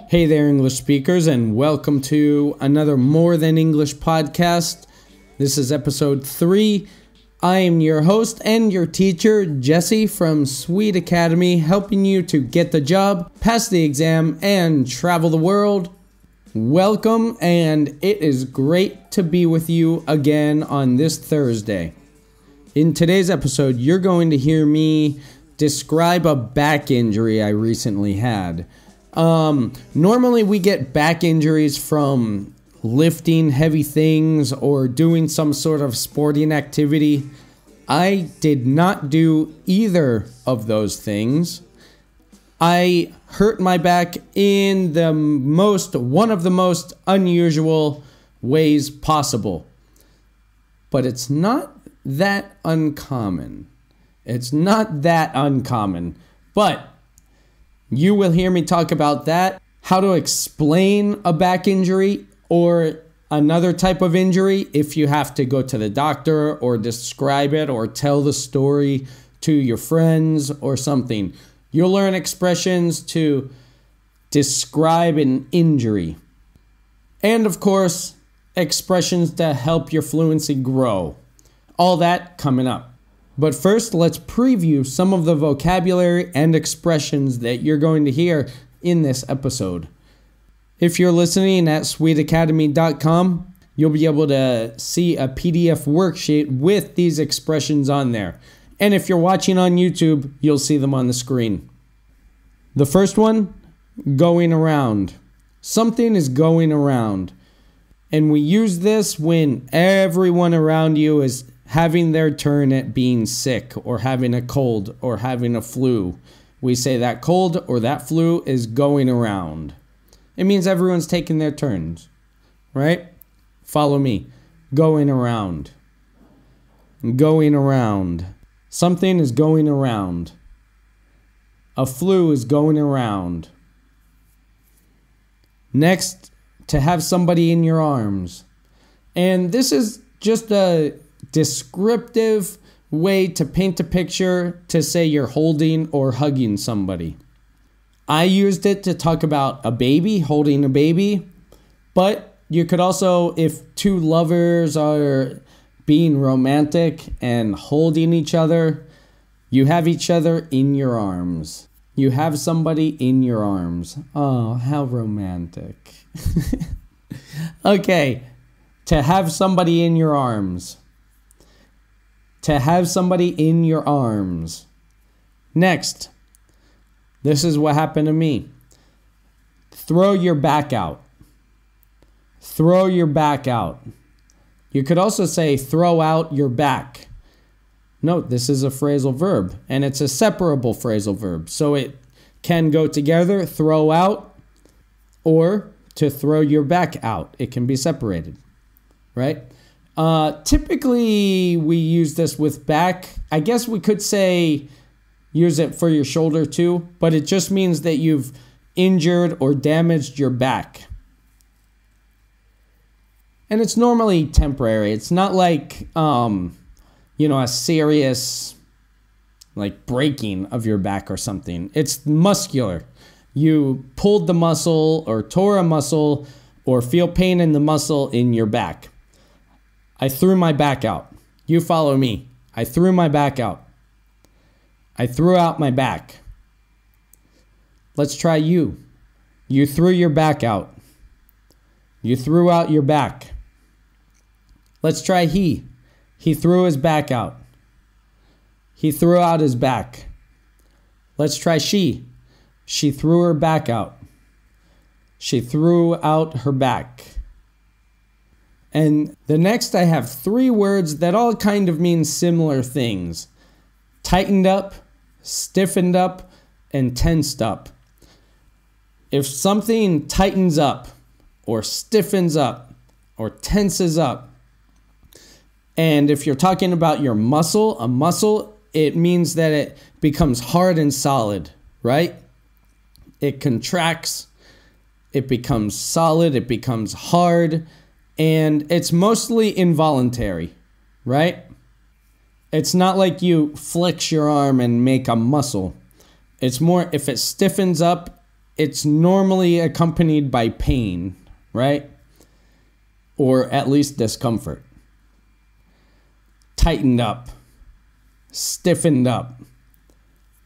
Hey there, English speakers, and welcome to another More Than English podcast. This is episode 3. I am your host and your teacher, Jesse from Sweed Academy, helping you to get the job, pass the exam, and travel the world. Welcome, and it is great to be with you again on this Thursday. In today's episode, you're going to hear me describe a back injury I recently had. Normally we get back injuries from lifting heavy things or doing some sort of sporting activity. I did not do either of those things. I hurt my back in one of the most unusual ways possible. But it's not that uncommon. But you will hear me talk about that, how to explain a back injury or another type of injury if you have to go to the doctor or describe it or tell the story to your friends or something. You'll learn expressions to describe an injury. And of course, expressions to help your fluency grow. All that coming up. But first, let's preview some of the vocabulary and expressions that you're going to hear in this episode. If you're listening at sweetacademy.com, you'll be able to see a PDF worksheet with these expressions on there. And if you're watching on YouTube, you'll see them on the screen. The first one, going around. Something is going around. And we use this when everyone around you is having their turn at being sick or having a cold or having a flu. We say that cold or that flu is going around. It means everyone's taking their turns, right? Follow me. Going around. Going around. Something is going around. A flu is going around. Next, to have somebody in your arms. And this is just a descriptive way to paint a picture to say you're holding or hugging somebody. I used it to talk about a baby, holding a baby, but you could also, if two lovers are being romantic and holding each other, you have each other in your arms. You have somebody in your arms. Oh, how romantic. Okay, to have somebody in your arms. To have somebody in your arms. Next, this is what happened to me. Throw your back out. Throw your back out. You could also say throw out your back. Note, this is a phrasal verb, and it's a separable phrasal verb. So it can go together, throw out, or to throw your back out. It can be separated, right? Typically, we use this with back. I guess we could say use it for your shoulder too, but it just means that you've injured or damaged your back. And it's normally temporary. It's not like, a serious, like breaking of your back or something. It's muscular. You pulled the muscle or tore a muscle or feel pain in the muscle in your back. I threw my back out. You follow me. I threw my back out. I threw out my back. Let's try you. You threw your back out. You threw out your back. Let's try he. He threw his back out. He threw out his back. Let's try she. She threw her back out. She threw out her back. And the next I have 3 words that all kind of mean similar things. Tightened up, stiffened up, and tensed up. If something tightens up, or stiffens up, or tenses up, and if you're talking about your muscle, a muscle, it means that it becomes hard and solid, right? It contracts, it becomes solid, it becomes hard, and it's mostly involuntary, right? It's not like you flex your arm and make a muscle. It's more, if it stiffens up, it's normally accompanied by pain, right? Or at least discomfort. Tightened up, stiffened up,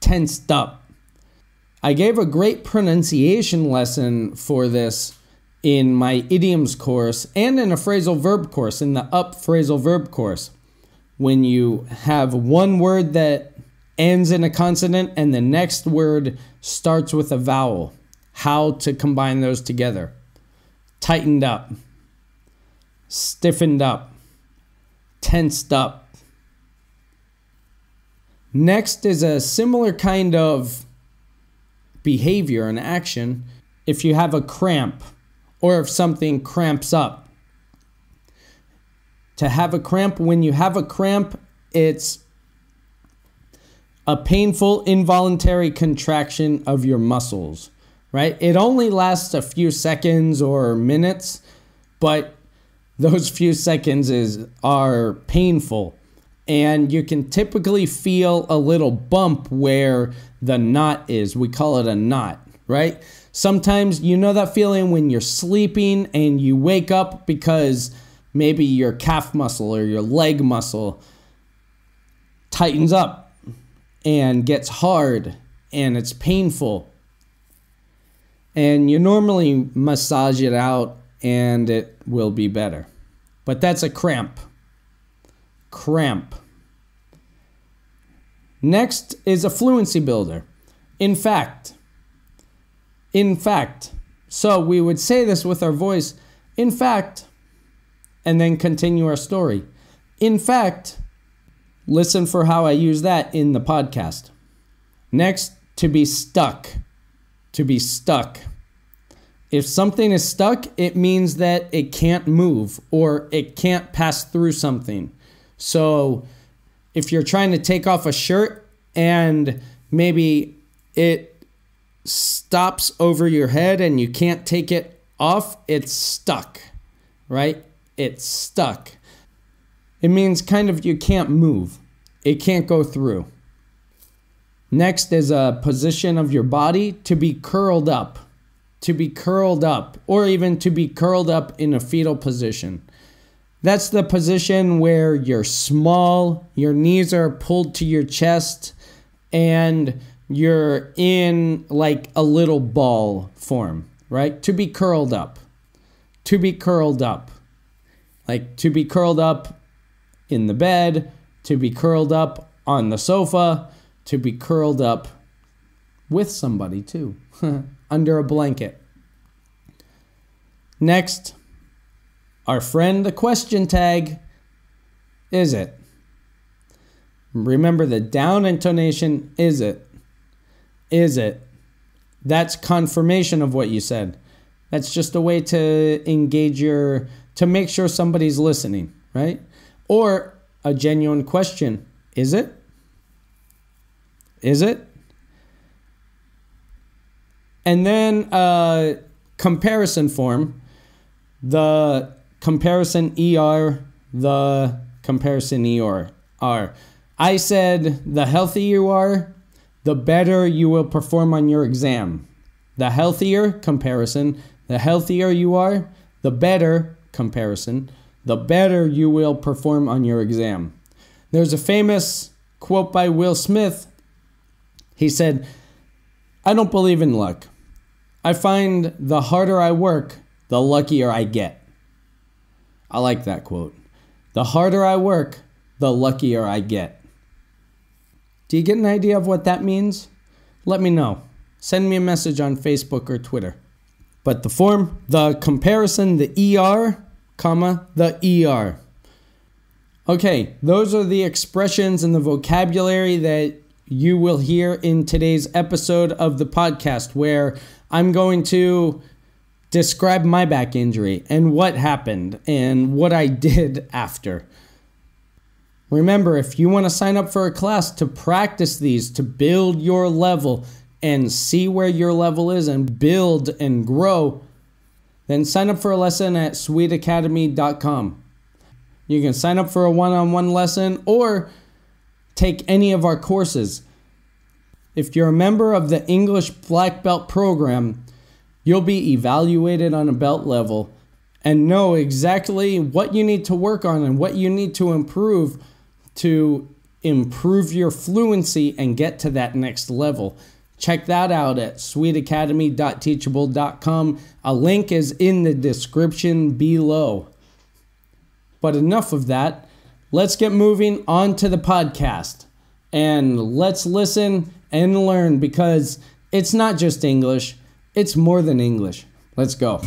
tensed up. I gave a great pronunciation lesson for this in my idioms course and in a phrasal verb course, in the up phrasal verb course. When you have one word that ends in a consonant and the next word starts with a vowel, how to combine those together. Tightened up, stiffened up, tensed up. Next is a similar kind of behavior and action if you have a cramp or if something cramps up. To have a cramp, when you have a cramp, it's a painful involuntary contraction of your muscles, right? It only lasts a few seconds or minutes, but those few seconds are painful. And you can typically feel a little bump where the knot is. We call it a knot, right? Sometimes you know that feeling when you're sleeping and you wake up because maybe your calf muscle or your leg muscle tightens up and gets hard and it's painful. And you normally massage it out and it will be better. But that's a cramp. Cramp. Next is a fluency builder. In fact. So we would say this with our voice, in fact, and then continue our story. In fact, listen for how I use that in the podcast. Next, to be stuck. To be stuck. If something is stuck, it means that it can't move or it can't pass through something. So if you're trying to take off a shirt and maybe it stops over your head and you can't take it off, it's stuck, right? It's stuck. It means kind of you can't move. It can't go through. Next is a position of your body, to be curled up. To be curled up, or even to be curled up in a fetal position. That's the position where you're small, your knees are pulled to your chest, and you're in like a little ball form, right? To be curled up. To be curled up. Like to be curled up in the bed, to be curled up on the sofa, to be curled up with somebody too, under a blanket. Next, our friend, the question tag. Is it? Remember the down intonation, is it? Is it? That's confirmation of what you said. That's just a way to engage to make sure somebody's listening, right? Or a genuine question. Is it? Is it? And then a comparison form. The comparison ER, the comparison ER. I said the healthier you are, the better you will perform on your exam. The healthier, comparison, the healthier you are, the better, comparison, the better you will perform on your exam. There's a famous quote by Will Smith. He said, I don't believe in luck. I find the harder I work, the luckier I get. I like that quote. The harder I work, the luckier I get. Do you get an idea of what that means? Let me know. Send me a message on Facebook or Twitter. But the form, the comparison, the ER, comma, the ER. Okay, those are the expressions and the vocabulary that you will hear in today's episode of the podcast, where I'm going to describe my back injury and what happened and what I did after. Remember, if you want to sign up for a class to practice these, to build your level and see where your level is and build and grow, then sign up for a lesson at sweedacademy.com. You can sign up for a one-on-one lesson, or take any of our courses. If you're a member of the English Black Belt program, you'll be evaluated on a belt level and know exactly what you need to work on and what you need to improve your fluency and get to that next level. Check that out at sweetacademy.teachable.com. A link is in the description below. But enough of that. Let's get moving on to the podcast. And let's listen and learn, because it's not just English, it's more than English. Let's go.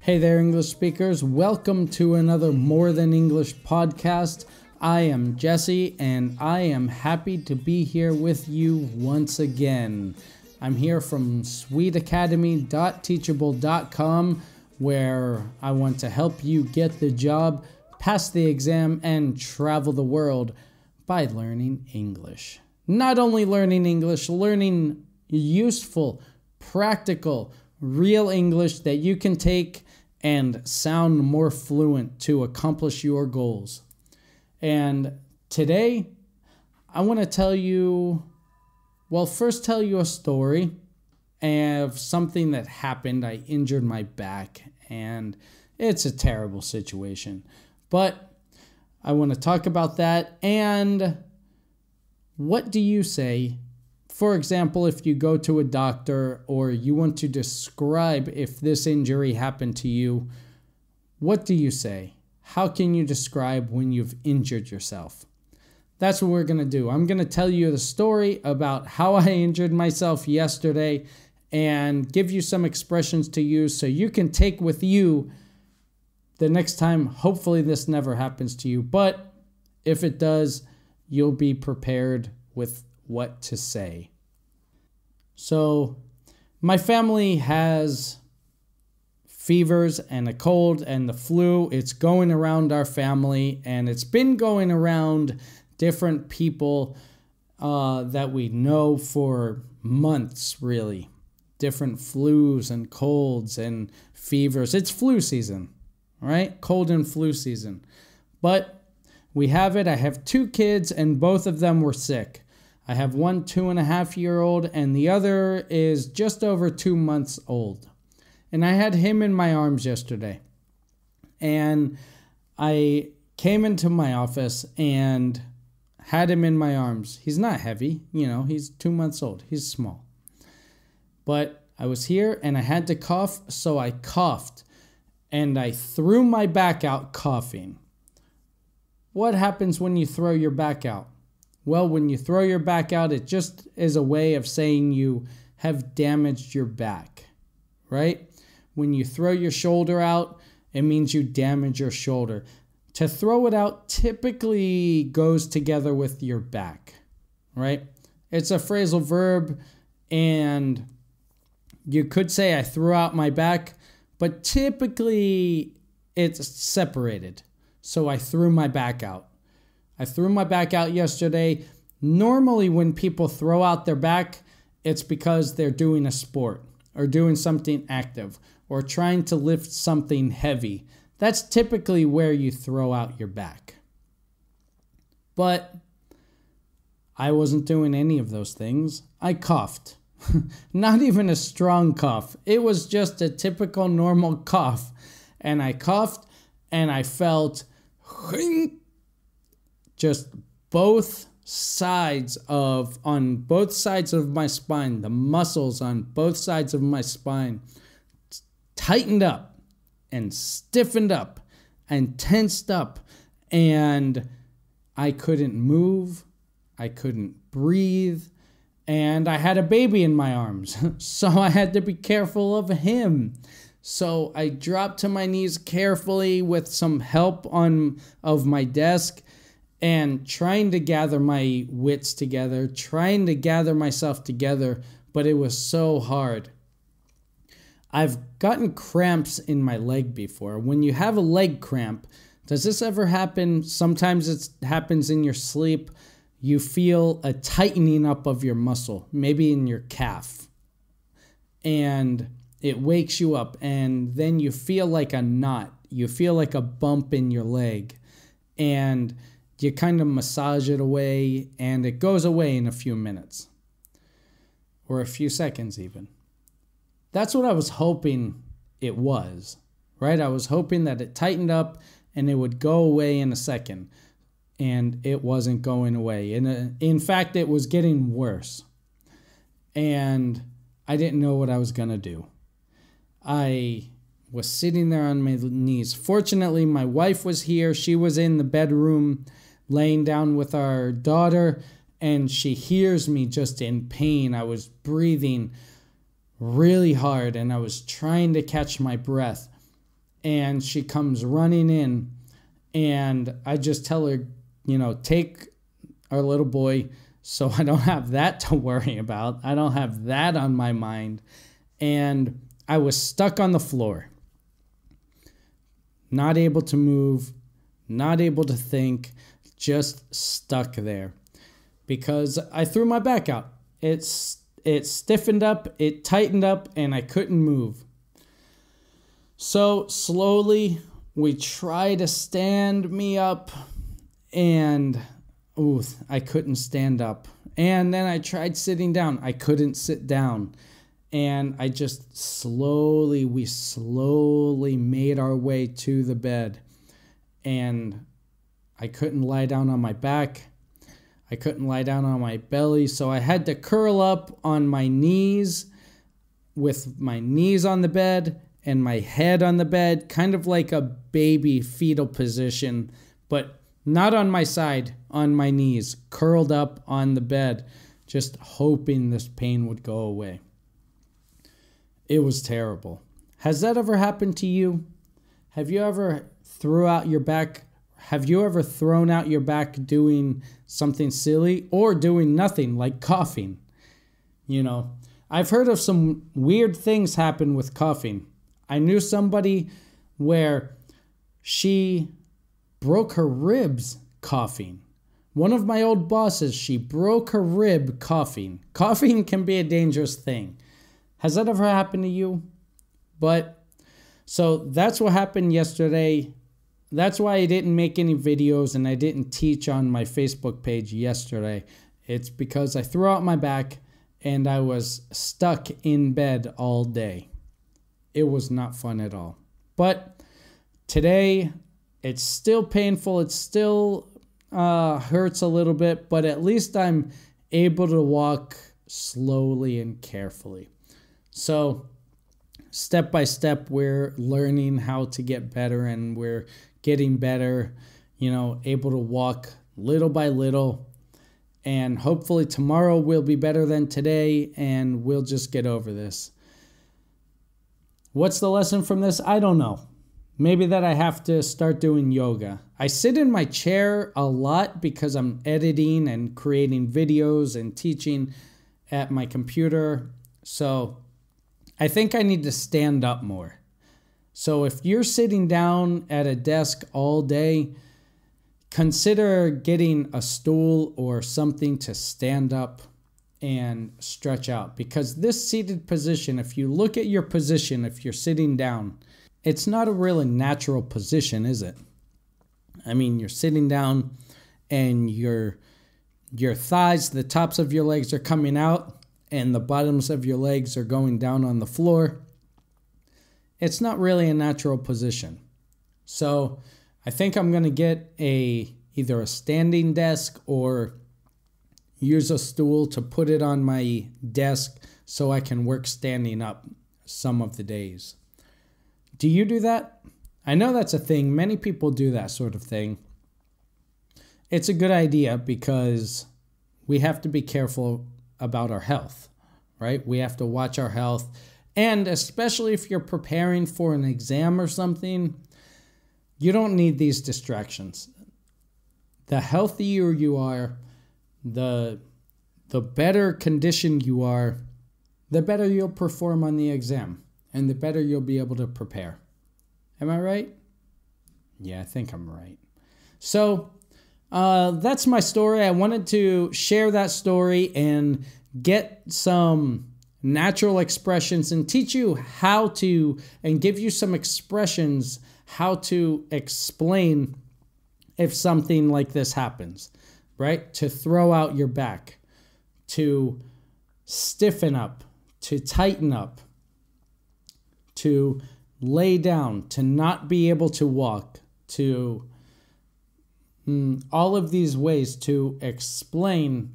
Hey there, English speakers. Welcome to another More Than English podcast. I am Jesse, and I am happy to be here with you once again. I'm here from sweetacademy.teachable.com, where I want to help you get the job, pass the exam, and travel the world by learning English. Not only learning English, learning useful, practical, real English that you can take and sound more fluent to accomplish your goals. And today, I want to tell you a story of something that happened. I injured my back, and it's a terrible situation. But I want to talk about that. And what do you say? For example, if you go to a doctor or you want to describe if this injury happened to you, what do you say? How can you describe when you've injured yourself? That's what we're going to do. I'm going to tell you the story about how I injured myself yesterday and give you some expressions to use so you can take with you the next time. Hopefully this never happens to you, but if it does, you'll be prepared with what to say. So, my family has fevers and a cold and the flu. It's going around our family, and it's been going around different people that we know for months, really. Different flus and colds and fevers. It's flu season, right? Cold and flu season. But we have it. I have 2 kids, and both of them were sick. I have one 2.5-year-old, and the other is just over 2 months old. And I had him in my arms yesterday. And I came into my office and had him in my arms. He's not heavy, he's 2 months old. He's small. But I was here and I had to cough, so I coughed. And I threw my back out coughing. What happens when you throw your back out? Well, when you throw your back out, it just is a way of saying you have damaged your back, right? When you throw your shoulder out, it means you damage your shoulder. To throw it out typically goes together with your back, right? It's a phrasal verb, and you could say I threw out my back, but typically it's separated. So I threw my back out. I threw my back out yesterday. Normally when people throw out their back, it's because they're doing a sport or doing something active or trying to lift something heavy. That's typically where you throw out your back. But I wasn't doing any of those things. I coughed. Not even a strong cough. It was just a typical normal cough. And I coughed and I felt just on both sides of my spine, the muscles on both sides of my spine tightened up and stiffened up and tensed up, and I couldn't move, I couldn't breathe, and I had a baby in my arms, so I had to be careful of him. So I dropped to my knees carefully with some help of my desk, and trying to gather my wits together, trying to gather myself together, but it was so hard. I've gotten cramps in my leg before. When you have a leg cramp, does this ever happen? Sometimes it happens in your sleep. You feel a tightening up of your muscle, maybe in your calf. and it wakes you up, and then you feel like a knot. You feel like a bump in your leg, and you kind of massage it away, and it goes away in a few minutes or a few seconds even. That's what I was hoping it was, right? I was hoping that it tightened up and it would go away in a second, and it wasn't going away. In fact, it was getting worse, and I didn't know what I was going to do. I was sitting there on my knees. Fortunately, my wife was here. She was in the bedroom laying down with our daughter, and she hears me just in pain. I was breathing really hard, and I was trying to catch my breath. And she comes running in, and I just tell her, take our little boy so I don't have that to worry about. I don't have that on my mind. And I was stuck on the floor. Not able to move, not able to think, just stuck there because I threw my back out. It stiffened up, it tightened up, and I couldn't move. So slowly we try to stand me up, and I couldn't stand up. And then I tried sitting down. I couldn't sit down. And I just we slowly made our way to the bed. And I couldn't lie down on my back. I couldn't lie down on my belly. So I had to curl up on my knees with my knees on the bed and my head on the bed, kind of like a baby fetal position, but not on my side, on my knees, curled up on the bed, just hoping this pain would go away. It was terrible. Has that ever happened to you? Have you ever thrown out your back doing something silly or doing nothing, like coughing? I've heard of some weird things happen with coughing. I knew somebody where she broke her ribs coughing. One of my old bosses, she broke her rib coughing. Coughing can be a dangerous thing. Has that ever happened to you? So that's what happened yesterday. That's why I didn't make any videos and I didn't teach on my Facebook page yesterday. It's because I threw out my back and I was stuck in bed all day. It was not fun at all. But today, it's still painful. It still hurts a little bit, but at least I'm able to walk slowly and carefully. So step by step, we're learning how to get better, and we're getting better, able to walk little by little. And hopefully tomorrow will be better than today, and we'll just get over this. What's the lesson from this? I don't know. Maybe that I have to start doing yoga. I sit in my chair a lot because I'm editing and creating videos and teaching at my computer. So I think I need to stand up more. So if you're sitting down at a desk all day, consider getting a stool or something to stand up and stretch out. Because this seated position, if you look at your position, if you're sitting down, it's not a really natural position, is it? I mean, you're sitting down and your thighs, the tops of your legs are coming out and the bottoms of your legs are going down on the floor. It's not really a natural position. So I think I'm going to get either a standing desk or use a stool to put it on my desk so I can work standing up some of the days. Do you do that? I know that's a thing. Many people do that sort of thing. It's a good idea because we have to be careful about our health, right? We have to watch our health. And especially if you're preparing for an exam or something, you don't need these distractions. The healthier you are, the better conditioned you are, the better you'll perform on the exam and the better you'll be able to prepare. Am I right? Yeah, I think I'm right. So that's my story. I wanted to share that story and get some natural expressions and teach you how to, and give you some expressions, how to explain if something like this happens, right? To throw out your back, to stiffen up, to tighten up, to lay down, to not be able to walk, to all of these ways to explain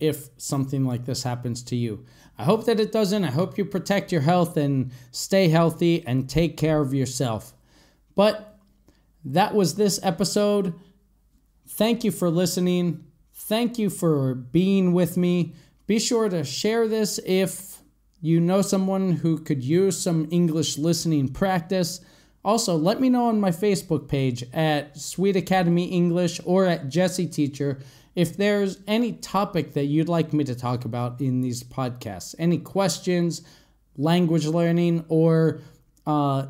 if something like this happens to you. I hope that it doesn't. I hope you protect your health and stay healthy and take care of yourself. But that was this episode. Thank you for listening. Thank you for being with me. Be sure to share this if you know someone who could use some English listening practice. Also, let me know on my Facebook page at Sweed Academy English or at Jesse Teacher if there's any topic that you'd like me to talk about in these podcasts. Any questions, language learning, or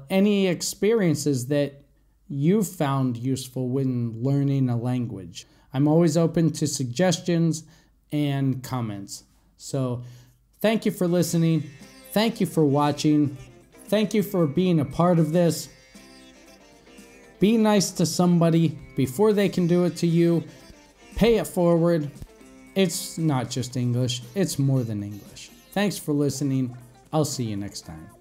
any experiences that you've found useful when learning a language. I'm always open to suggestions and comments. So thank you for listening. Thank you for watching. Thank you for being a part of this. Be nice to somebody before they can do it to you. Pay it forward. It's not just English. It's more than English. Thanks for listening. I'll see you next time.